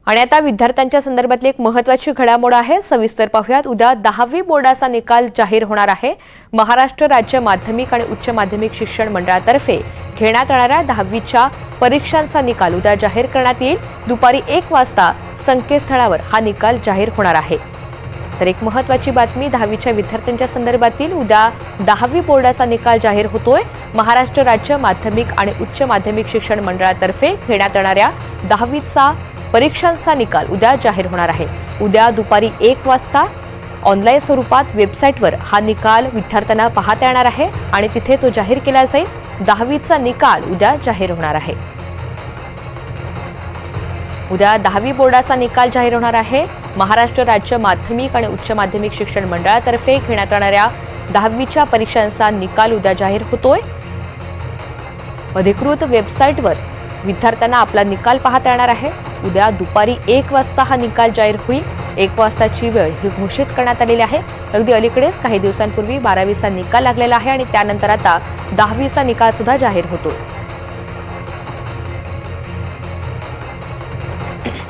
आणि आता विद्यार्थ्यांच्या संदर्भातली एक महत्त्वाची घडामोड आहे, सविस्तर पाहूयात। उद्या 10वी बोर्डाचा निकाल जाहीर होणार आहे। महाराष्ट्र राज्य माध्यमिक आणि उच्च माध्यमिक शिक्षण मंडळातर्फे घेण्यात येणाऱ्या 10वीच्या परीक्षांचा निकाल उद्या जाहीर करण्यात येईल। दुपारी 1 वाजता संकेतस्थळावर हा निकाल जाहीर होणार आहे। तर एक महत्त्वाची बातमी 10वीच्या विद्यार्थ्यांच्या संदर्भातील उद्या 10वी बोर्डाचा निकाल जाहीर होतोय। महाराष्ट्र राज्य माध्यमिक आणि उच्च माध्यमिक शिक्षण मंडळातर्फे घेण्यात येणाऱ्या 10वीचा परीक्षांचा निकाल उद्या जाहीर होणार आहे। उद्या दुपारी 1 वाजता ऑनलाईन स्वरूपात वेबसाईटवर हा निकाल विद्यार्थ्यांना पाहता येणार आहे आणि तिथे तो जाहीर केला जाईल। 10वीचा निकाल उद्या जाहीर होणार आहे। उद्या 10वी बोर्डाचा निकाल जाहीर होणार आहे। महाराष्ट्र राज्य माध्यमिक आणि उच्च माध्यमिक शिक्षण मंडळातर्फे घेण्यात येणाऱ्या 10वीच्या परीक्षांचा निकाल उद्या जाहीर होतोय। अधिकृत वेबसाईटवर विद्यार्थ्यांना आपला निकाल पाहता येणार आहे। उद्या दुपारी 1 वाजता हा निकाल जाहीर होईल। 1 वाजताची वेळ ही घोषित करण्यात आलेली आहे। अगदी अलीकडेच काही दिवसांपूर्वी 12वीचा निकाल लागलेला आहे आणि त्यानंतर आता 10वीचा निकाल सुद्धा जाहीर होतोय।